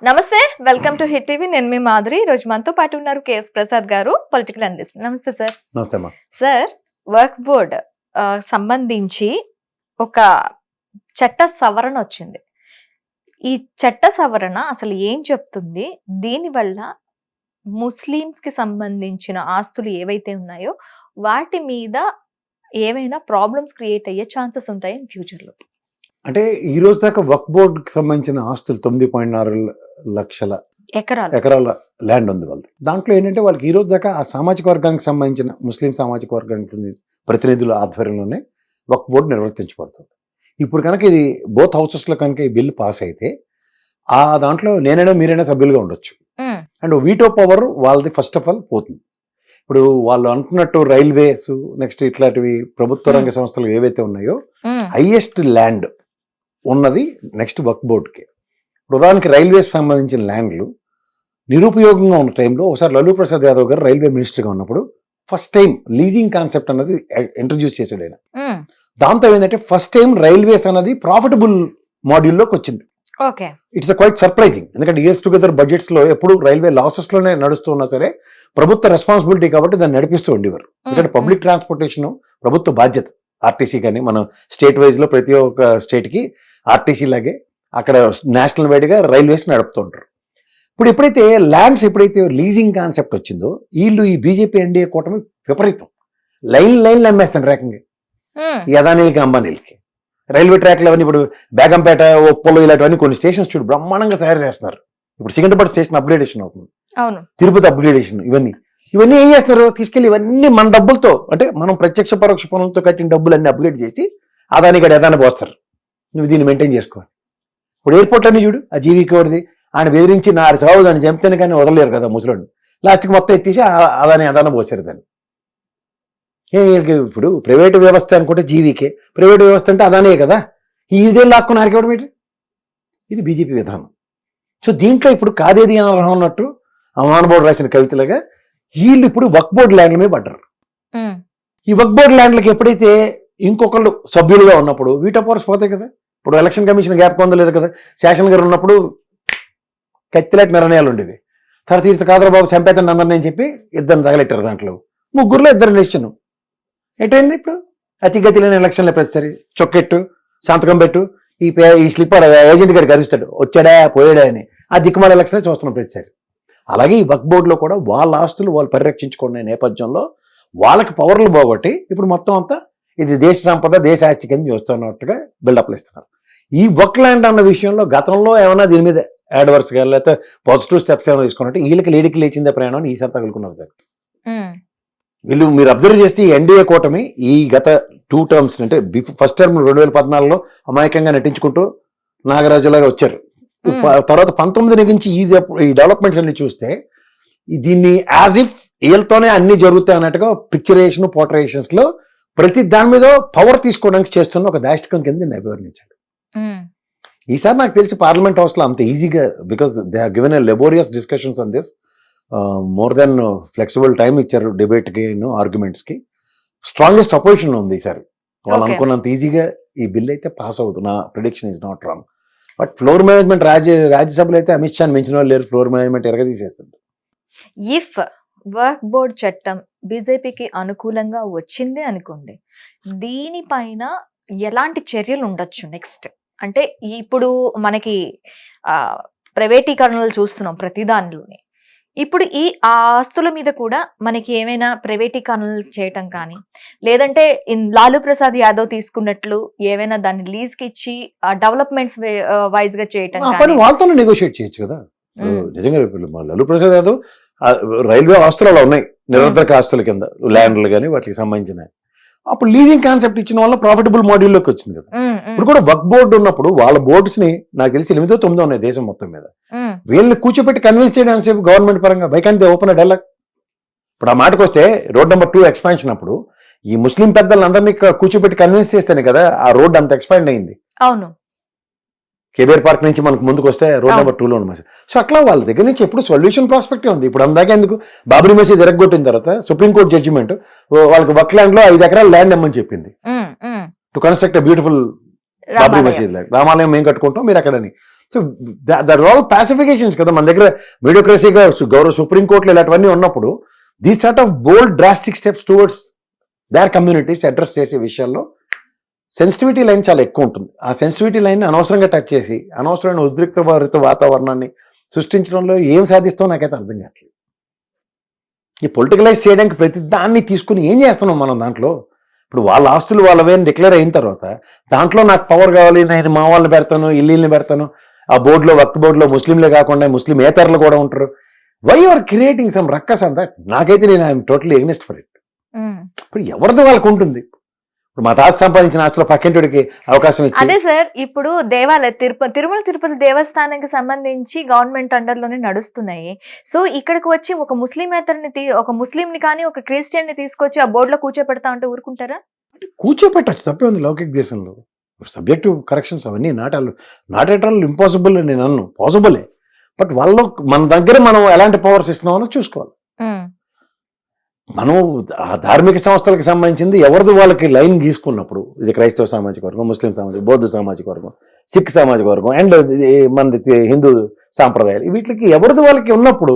నమస్తే, welcome to hit TV. నేను మీ మాధురి. ఈ రోజు మనతో పాటు ఉన్నారు కేఎస్ ప్రసాద్ గారు, పొలిటికల్ అనలిస్ట్. నమస్తే సార్. నమస్తే అమ్మా. సార్, వర్క్ బోర్డ్ సంబంధించి ఒక చట్ట సవరణ వచ్చింది. ఈ చట్ట సవరణ అసలు ఏం చెప్తుంది? దీనివల్ల ముస్లిమ్స్ కి సంబంధించిన ఆస్తులు ఏవైతే ఉన్నాయో వాటి మీద ఏమైనా ప్రాబ్లమ్స్ క్రియేట్ అయ్యే ఛాన్సెస్ ఉంటాయి ఫ్యూచర్ లో? అంటే ఈ రోజు దాకా వక్ఫ్ బోర్డుకి సంబంధించిన ఆస్తులు 9.6 లక్షల ఎకరాల ల్యాండ్ ఉంది వాళ్ళది. దాంట్లో ఏంటంటే వాళ్ళకి ఈ రోజు దాకా ఆ సామాజిక వర్గానికి సంబంధించిన ముస్లిం సామాజిక వర్గానికి ప్రతినిధుల ఆధ్వర్యంలోనే వక్ఫ్ బోర్డు నిర్వర్తించబడుతుంది. ఇప్పుడు కనుక ఇది బోత్ హౌసెస్లో కనుక ఈ బిల్లు పాస్ అయితే ఆ దాంట్లో నేనైనా మీరైనా సభ్యులుగా ఉండొచ్చు. అండ్ వీటో పవర్ వాళ్ళది ఫస్ట్ ఆఫ్ ఆల్ పోతుంది. ఇప్పుడు వాళ్ళు అనుకున్నట్టు రైల్వేస్ నెక్స్ట్ ఇట్లాంటివి ప్రభుత్వ రంగ సంస్థలు ఏవైతే ఉన్నాయో హైయెస్ట్ ల్యాండ్ ఉన్నది నెక్స్ట్ వక్ఫ్ బోర్డుకి. ఉదాహరణకి రైల్వేస్ సంబంధించిన ల్యాండ్లు నిరుపయోగంగా ఉన్న టైంలో ఒకసారి లలూ ప్రసాద్ యాదవ్ గారు రైల్వే మినిస్టర్గా ఉన్నప్పుడు ఫస్ట్ టైం లీజింగ్ కాన్సెప్ట్ అన్నది ఇంట్రడ్యూస్ చేశాడు ఆయన. దాంతో ఏంటంటే ఫస్ట్ టైం రైల్వేస్ అన్నది ప్రాఫిటబుల్ మాడ్యూల్లోకి వచ్చింది. It's quite surprising. ఎందుకంటే ఇయర్స్ టుగెదర్ బడ్జెట్స్ లో ఎప్పుడు రైల్వే లాసెస్ లోనే నడుస్తున్నా సరే ప్రభుత్వ రెస్పాన్సిబిలిటీ కాబట్టి దాన్ని నడిపిస్తూ ఉండేవారు. ఎందుకంటే పబ్లిక్ ట్రాన్స్పోర్టేషన్ ప్రభుత్వ బాధ్యత. ఆర్టీసీ కానీ మన స్టేట్ వైజ్ లో ప్రతి ఒక్క స్టేట్ కి ఆర్టీసీ లాగే అక్కడ నేషనల్ వైడ్ గా రైల్వేస్ నడుపుతుంటారు. ఇప్పుడు ఎప్పుడైతే ల్యాండ్స్ లీజింగ్ కాన్సెప్ట్ వచ్చిందో వీళ్ళు ఈ బీజేపీ ఎన్డీఏ కూటమి విపరీతం లైన్లు అమ్మేస్తాను రేకంగా ఈ అదానీలకి అంబానీలకి. రైల్వే ట్రాక్లు అవన్నీ ఇప్పుడు బేగంపేట ఒప్పలు ఇలాంటివన్నీ కొన్ని స్టేషన్స్ చూడు బ్రహ్మాండంగా తయారు చేస్తున్నారు. ఇప్పుడు సికింద్రాబాద్ స్టేషన్ అప్గ్రేడేషన్ అవుతుంది, తిరుపతి అప్గ్రేడేషన్, ఇవన్నీ ఏం చేస్తున్నారు? తీసుకెళ్లి ఇవన్నీ మన డబ్బులతో అంటే మనం ప్రత్యక్ష పరోక్ష పనులతో కట్టిన డబ్బులన్నీ అప్గ్రేడ్ చేసి అదానికి ఏదాన్ని పోస్తారు. నువ్వు దీన్ని మెయింటైన్ చేసుకోవాలి. ఇప్పుడు ఎయిర్పోర్ట్ అన్ని చూడు, ఆ జీవీకి వాడిది ఆయన బెదిరించి నా సాగు దాన్ని చంపితేనే కానీ వదలలేరు కదా ముసలోడిని. లాస్ట్కి మొత్తం ఎత్తేసి అదాన పోసారు దాన్ని. ఇప్పుడు ప్రైవేటు వ్యవస్థ అనుకుంటే జీవీకే, ప్రైవేటు వ్యవస్థ అంటే అదానే కదా. ఇదే లాక్కుని ఆరికేవడం ఏంటి? ఇది బీజేపీ విధానం. సో దీంట్లో ఇప్పుడు కాదేది అనర్హం అన్నట్టు ఆ మహానుభావుడు రాసిన కవితలుగా వీళ్ళు ఇప్పుడు వక్ఫ్ బోర్డు ల్యాండ్ల మీద పడ్డారు. ఈ వక్ఫ్ బోర్డు ల్యాండ్లకి ఎప్పుడైతే ఇంకొకళ్ళు సభ్యులుగా ఉన్నప్పుడు వీటో పవర్స్ పోతాయి కదా. ఇప్పుడు ఎలక్షన్ కమిషన్ గ్యాప్ పొందలేదు కదా. శాసన గారు ఉన్నప్పుడు కత్తిలాంటి నిర్ణయాలు ఉండేవి. తర్వాత తీర్థ కాదరబాబు చంపేతండి అందరిని అని చెప్పి ఇద్దరిని తగలెట్టారు. దాంట్లో ముగ్గురులో ఇద్దరు నిశ్చయం ఎటైంది. ఇప్పుడు అతిగతి లేని ఎలక్షన్లో ప్రతిసారి చొక్కెట్టు సంతకం పెట్టు ఈ స్లిప్పర్ ఏజెంట్ గారికి అరుస్తాడు వచ్చాడా పోయాడా అని. ఆ దిక్కుమాల ఎలక్షన్లో చూస్తున్నాం ప్రతిసారి. అలాగే ఈ వక్ఫ్ బోర్డులో కూడా వాళ్ళ ఆస్తులు వాళ్ళు పరిరక్షించుకునే నేపథ్యంలో వాళ్ళకి పవర్లు పోగొట్టి ఇప్పుడు మొత్తం అంతా ఇది దేశ సంపద దేశ ఆస్తి కింద చూస్తున్నట్టుగా బిల్డప్లు ఇస్తున్నారు. ఈ వక్ఫ్ ల్యాండ్ అన్న విషయంలో గతంలో ఏమైనా దీని మీద యాడ్వర్స్గా లేకపోతే పాజిటివ్ స్టెప్స్ ఏమైనా తీసుకున్నట్టు వీళ్ళకి లేడికి లేచిందే ప్రయాణం ఈసారి తగులుకున్నారు. వీళ్ళు మీరు అబ్జర్వ్ చేస్తే ఎన్డీఏ కూటమి ఈ గత 2 టర్మ్స్ అంటే ఫస్ట్ టర్మ్ 2014లో అమాయకంగా నటించుకుంటూ నాగరాజులాగా వచ్చారు. తర్వాత 19 నుంచి ఈ డెవలప్మెంట్స్ అన్ని చూస్తే దీన్ని యాజ్ ఇఫ్ వీళ్ళతోనే అన్ని జరుగుతాయి అన్నట్టుగా పిక్చరేషన్ పోర్ట్రేషన్స్ లో ప్రతి దాని మీద పవర్ తీసుకోవడానికి చేస్తున్న ఒక దాష్టికం కింద అభివర్ణించాడు. ఈసారి నాకు తెలిసి పార్లమెంట్ హౌస్ లో అంత ఈజీగా because they have given a లెబోరియస్ discussions on this more than flexible time ఇచ్చారు డిబేట్ కి ఆర్గ్యుమెంట్స్ కి. స్ట్రాంగెస్ట్ అపోజిషన్ ఉంది ఈసారి. వాళ్ళు అనుకున్నంత ఈజీగా ఈ బిల్ అయితే పాస్ అవుతుంది. నా prediction is not wrong. But floor management రాజ్యసభలో అయితే అమిత్ షాని మించిన వాళ్ళు లేరు. ఫ్లోర్ మేనేజ్మెంట్ ఎరగదీసేస్తుంది. ఇఫ్ వర్క్ బోర్డ్ చట్టం బీజేపీకి అనుకూలంగా వచ్చింది అనుకోండి, దీనిపైన ఎలాంటి చర్యలు ఉండొచ్చు నెక్స్ట్? అంటే ఇప్పుడు మనకి ప్రైవేటీకరణలు చూస్తున్నాం ప్రతి దానిలోని. ఇప్పుడు ఈ ఆస్తుల మీద కూడా మనకి ఏమైనా ప్రైవేటీకరణలు చేయటం కానీ లేదంటే లాలూ ప్రసాద్ యాదవ్ తీసుకున్నట్లు ఏమైనా దాన్ని లీజ్ కి ఇచ్చి డెవలప్మెంట్స్ వైజ్ గా చేయటం వాళ్ళతో నెగోషియేట్ చేయొచ్చు కదా. నిజంగా లాలూ ప్రసాద్ యాదవ్ రైల్వే ఆస్తులు అలా ఉన్నాయి, నిరంతర ఆస్తుల కింద ల్యాండ్లు కానీ వాటికి సంబంధించిన. అప్పుడు లీజింగ్ కాన్సెప్ట్ ఇచ్చిన వల్ల ప్రాఫిటబుల్ మాడ్యూల్లోకి వచ్చింది కదా. ఇప్పుడు కూడా వక్ఫ్ బోర్డు ఉన్నప్పుడు వాళ్ళ బోర్డ్స్ ని నాకు తెలిసి 8-9 ఉన్నాయి దేశం మొత్తం మీద. వీళ్ళని కూర్చోపెట్టి కన్విన్స్ చేయడానికి సేపు గవర్నమెంట్ పరంగా by can't they open a dialogue. ఇప్పుడు ఆ మాటకు వస్తే రోడ్ నెంబర్ 2 ఎక్స్పాన్షన్ అప్పుడు ఈ ముస్లిం పెద్దలందరినీ కూర్చోపెట్టి కన్విన్స్ చేస్తేనే కదా ఆ రోడ్ అంత ఎక్స్పాండ్ అయింది. అవును, కేబీఆర్ పార్క్ నుంచి మనకు ముందుకు వస్తే రోడ్ నెంబర్ 2లో ఉన్న మసీద్. సో అట్లా వాళ్ళ దగ్గర నుంచి ఎప్పుడు సొల్యూషన్ ప్రాస్పెక్టే ఉంది. ఇప్పుడు అందాక ఎందుకు బాబ్రీ మసీద్ ఎరగొట్టిన తర్వాత సుప్రీంకోర్టు జడ్జిమెంట్ వాళ్ళకి వక్ ల్యాండ్ లో 5 ఎకరాల ల్యాండ్ ఇమ్మని చెప్పింది to construct a beautiful Babri మసీద్ ల్యాండ్. రామాలయం మేము కట్టుకుంటాం మీరు అక్కడని. సో దట్ ఆల్ పాసిఫికేషన్స్ కదా మన దగ్గర. మీడియోక్రసీగా గౌరవ సుప్రీంకోర్టులో ఇలాంటివన్నీ ఉన్నప్పుడు these sort of bold drastic steps towards there communities address చేసే విషయాల్లో సెన్సిటివిటీ లైన్ చాలా ఎక్కువ ఉంటుంది. ఆ సెన్సిటివిటీ లైన్ అనవసరంగా టచ్ చేసి అనవసరమైన ఉద్రిక్తభరిత వాతావరణాన్ని సృష్టించడంలో ఏం సాధిస్తామో నాకైతే అర్థం కావట్లేదు. ఈ పొలిటికలైజ్ చేయడానికి ప్రతి దాన్ని తీసుకుని ఏం చేస్తున్నాం మనం దాంట్లో? ఇప్పుడు వాళ్ళ ఆస్తులు వాళ్ళవేని డిక్లేర్ అయిన తర్వాత దాంట్లో నాకు పవర్ కావాలి, నేను మా వాళ్ళని పెడతాను, ఇల్లుని పెడతాను, ఆ బోర్డులో వక్త్ బోర్డులో ముస్లింలే కాకుండా ముస్లిం ఏతరులు కూడా ఉంటారు. Why are creating some ruckus అంత? నాకైతే నేను I'm totally against for it. ఇప్పుడు ఎవరిది వాళ్ళకు ఉంటుంది. ఇప్పుడు మా తాత సంపాదించిన ఆస్తులో పక్కింటికి అవకాశం ఇచ్చి, అదే సార్, ఇప్పుడు దేవాలయ తిరుమల తిరుపతి దేవస్థానానికి సంబంధించి గవర్నమెంట్ అండర్ లోనే నడుస్తున్నాయి. సో ఇక్కడికి వచ్చి ఒక ముస్లిమేతరుని ఒక ముస్లింని కానీ ఒక క్రిస్టియన్ ని తీసుకొచ్చి ఆ బోర్డులో కూర్చోపెడతా ఉంటే ఊరుకుంటారా? కూర్చోపెట్టచ్చు, తప్పే ఉంది లౌకిక దేశంలో. సబ్జెక్టివ్ కరెక్షన్స్ అవన్నీ నాట్ ఎట్ ఆల్ ఇంపాసిబుల్ అని నేను అన్ను, పాసిబులే. బట్ వాళ్ళు మన దగ్గర మనం ఎలాంటి పవర్స్ ఇస్తున్నామో చూసుకోవాలి. మనం ఆ ధార్మిక సంస్థలకు సంబంధించింది ఎవరిది వాళ్ళకి లైన్ గీసుకున్నప్పుడు, ఇది క్రైస్తవ సామాజిక వర్గం, ముస్లిం సామాజిక, బౌద్ధ సామాజిక వర్గం, సిక్ సామాజిక వర్గం అండ్ మనది హిందూ సాంప్రదాయాలు, వీటికి ఎవరిది వాళ్ళకి ఉన్నప్పుడు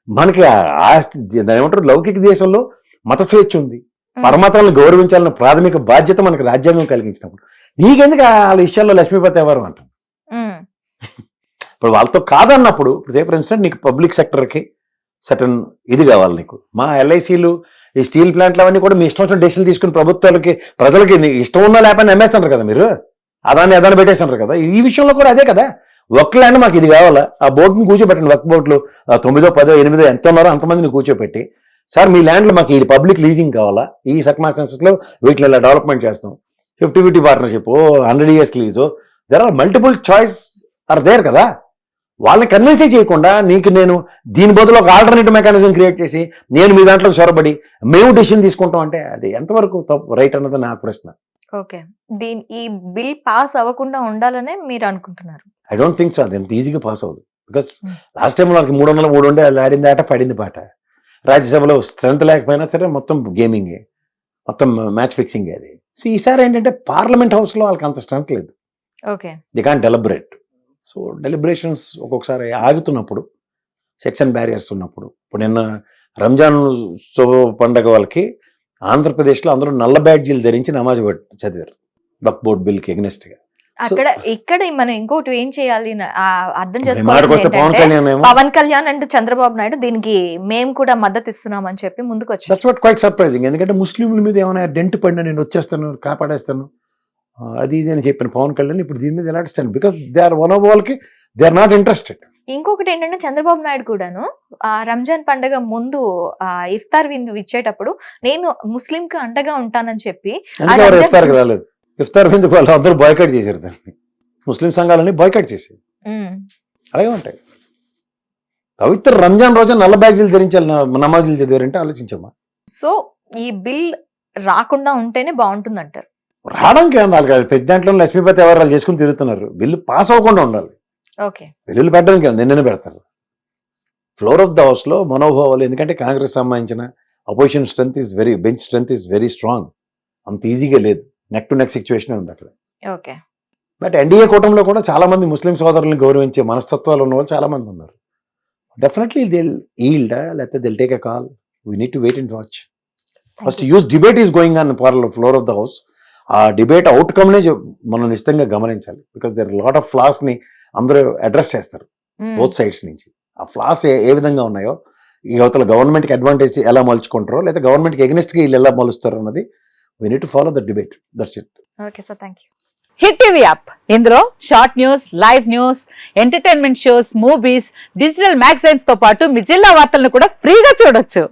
మనకి ఆస్తి ఏమంటారు, లౌకిక దేశంలో మత స్వేచ్ఛ ఉంది, పరమతాలను గౌరవించాలన్న ప్రాథమిక బాధ్యత మనకి రాజ్యాంగం కలిగించినప్పుడు నీకెందుకు వాళ్ళ విషయాల్లో లక్ష్మీపతి ఎవరు అంటాం? ఇప్పుడు వాళ్ళతో కాదన్నప్పుడు, ఇప్పుడు ఫర్ ఇన్స్టెంట్ నీకు పబ్లిక్ సెక్టర్కి సటన్ ఇది కావాలి నీకు. మా ఎల్ఐసీలు, ఈ స్టీల్ ప్లాంట్లు అవన్నీ కూడా మీ ఇష్టం వచ్చిన డెసిషన్లు తీసుకుని ప్రభుత్వాలకి ప్రజలకి ఇష్టం ఉన్నా లేకపోతే అమ్మేస్తున్నారు కదా మీరు, అదాన్ని పెట్టేస్తున్నారు కదా. ఈ విషయంలో కూడా అదే కదా. ఒక్క ల్యాండ్ మాకు ఇది కావాలా, ఆ బోర్డుని కూర్చోబెట్టండి, వర్క్ బోర్డులు 9, 10, 8 ఎంత ఉన్నారో అంతమందిని కూర్చోబెట్టి, సార్ మీ ల్యాండ్లో మాకు ఈ పబ్లిక్ లీజింగ్ కావాలా, ఈ సర్కమ్స్టాన్సెస్లో వీటిలో ఇలా డెవలప్మెంట్ చేస్తాం, 50-50 partnership, 100 years lease, there are multiple choice are there కదా. వాళ్ళని కన్విన్సే చేయకుండా నీకు నేను దీని బదులు ఒక ఆల్టర్నేటివ్ మెకానిజం క్రియేట్ చేసి నేను మీ దాంట్లోకి చొరబడి మేము డెసిషన్ తీసుకుంటాం అంటే అది ఎంతవరకు రైట్ అన్నది నా ప్రశ్న. ఓకే, ఈ బిల్ పాస్ అవ్వకుండా ఉండాలనే మీరు అనుకుంటున్నారు? I don't think so. అది ఎంత ఈజీగా పాస్ అవ్వదు. బికాస్ లాస్ట్ టైం వాళ్ళకి 303 ఉండే వాళ్ళు ఆడింది ఆట, పడింది పాట. రాజ్యసభలో స్ట్రెంత్ లేకపోయినా సరే మొత్తం గేమింగే, మొత్తం మ్యాచ్ ఫిక్సింగ్ అది. సో ఈసారి ఏంటంటే పార్లమెంట్ హౌస్లో వాళ్ళకి అంత స్ట్రెంత్ లేదు. Okay, they can't deliberate. So deliberations ఒక్కొక్కసారి ఆగుతున్నప్పుడు, చెక్స్ అండ్ బ్యారియర్స్ ఉన్నప్పుడు, ఇప్పుడు నిన్న రంజాన్ పండగ వాళ్ళకి ఆంధ్రప్రదేశ్లో అందరూ నల్ల బ్యాడ్జీలు ధరించి నమాజ్ చదివారు వక్ఫ్ బోర్డ్ బిల్కి ఎగ్నెస్ట్ గా. ఇక్కడ మనం ఇంకోటి ఏం చేయాలి అర్థం చేసుకోవాలి, పవన్ కళ్యాణ్ అండ్ చంద్రబాబు నాయుడు దీనికి మేము కూడా మద్దతు ఇస్తున్నాం అని చెప్పి ముందుకు వచ్చారు. That's what quiet surprising. ఎందుకంటే ముస్లింల మీద ఏమైనా డెంట్ పడినా నేను వచ్చేస్తాను, కాపాడేస్తాను, అది ఇది అని చెప్పిన పవన్ కళ్యాణ్ ఇప్పుడు దీని మీద ఎలాంటి stand, because they are one of వాళ్ళకి దే ఆర్ నాట్ ఇంట్రెస్టెడ్. ఇంకొకటి ఏంటంటే చంద్రబాబు నాయుడు కూడాను రంజాన్ పండుగ ముందు ఇఫ్తార్ విందు ఇచ్చేటప్పుడు నేను ముస్లిం కి అండగా ఉంటానని చెప్పి ఇఫ్తార్కి రాలేదు. ఇఫ్తార్ విందుకు వాళ్ళు అందరూ బాయ్కాట్ చేశారు, దాన్ని ముస్లిం సంఘాలని బాయ్కాట్ చేశారు. అలాగే ఉంటాయి. పవిత్ర రంజాన్ రోజు నల్ల బ్యాడ్జీలు ధరించాలి, నమాజులు చదివారంటే ఆలోచించమ్మా. సో ఈ బిల్ రాకుండా ఉంటేనే బాగుంటుంది అంటారు? రావడానికి వాళ్ళకి పెద్ద దాంట్లో లక్ష్మీపతి ఎవరు చేసుకుని తిరుగుతున్నారు. బిల్లు పాస్ అవ్వకుండా ఉండాలి. ఓకే, బిల్లులు పెట్టడానికి నిన్ననే పెడతారు. ఫ్లోర్ ఆఫ్ ద హౌస్ లో మనోభావాలు, ఎందుకంటే కాంగ్రెస్ సంబంధించిన opposition strength is very, bench strength is very strong. అంత ఈజీగా లేదు, నెక్ టు నెక్ సిచ్యువేషన్ ఉంది అక్కడ. ఓకే, బట్ ఎన్డీఏ కూటమిలో కూడా చాలా మంది ముస్లిం సోదరులను గౌరవించే మనస్తత్వాలు ఉన్న వాళ్ళు చాలా మంది ఉన్నారు. డెఫినెట్లీ దిల్ ఈల్డ్, లేకపోతే they'll take a call. We need to wait and watch. First use debate is going on floor of the house. ఆ డిబేట్ అవుట్కమ్నే మనం నిశ్చితంగా గమనించాలి. Because there lot of flaws ని అందరూ అడ్రస్ చేస్తారు బోత్ సైడ్స్ నుంచి. ఆ ఫ్లాస్ ఏ విధంగా ఉన్నాయో, ఈ అవతల గవర్నమెంట్కి అడ్వాంటేజ్ ఎలా మలుచుకుంటారో, లేదా గవర్నమెంట్కి ఎగ్నెస్ట్గా వీళ్ళు ఎలా మలుస్తారు అన్నది we need to follow the debate. That's it. Okay sir, thank you. Hit TV app, ఇందులో short news, live news, entertainment shows, movies, digital magazines తో పాటు మీ జిల్లా వార్తలను కూడా ఫ్రీగా చూడొచ్చు.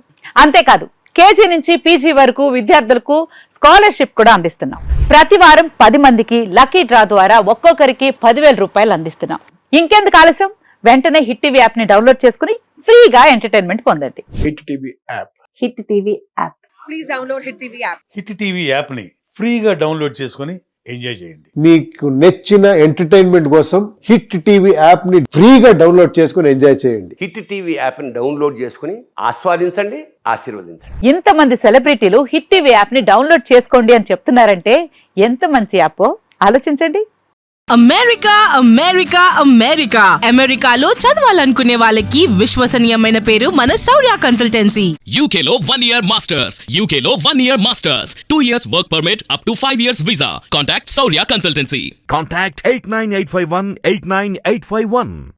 అంతేకాదు కేజీ నుంచి పీజీ వరకు విద్యార్థులకు స్కాలర్షిప్ కూడా అందిస్తున్నాం. ప్రతి వారం 10 మందికి లక్కీ డ్రా ద్వారా ఒక్కొక్కరికి 10,000 రూపాయలు అందిస్తున్నాం. ఇంకెందుకు ఆలస్యం, వెంటనే హిట్ టీవీ యాప్ ని డౌన్లోడ్ చేసుకుని ఫ్రీగా ఎంటర్టైన్మెంట్ పొందండి. Hit TV app. Hit TV app. Please download hit TV app. Hit TV app ని ఫ్రీగా డౌన్లోడ్ చేసుకొని ఎంజాయ్ చేయండి. మీకు నచ్చిన ఎంటర్టైన్మెంట్ కోసం హిట్ టీవీ యాప్ ని ఫ్రీగా డౌన్లోడ్ చేసుకుని ఎంజాయ్ చేయండి. హిట్ టీవీ యాప్ ని డౌన్లోడ్ చేసుకుని ఆస్వాదించండి, ఆశీర్వదించండి. ఇంతమంది సెలబ్రిటీలు హిట్ టీవీ యాప్ ని డౌన్లోడ్ చేసుకోండి అని చెప్తున్నారంటే ఎంత మంచి యాప్ ఆలోచించండి. అమెరికా అమెరికా అమెరికా అమెరికాలో చదవాలనుకునే వాళ్ళకి విశ్వసనీయమైన పేరు మన శౌర్య consultancy. UK Law 1 Year Masters. UK Law 1 Year Masters. 2 years work permit up to 5 years visa. Contact Saurya Consultancy. Contact 89851 89851.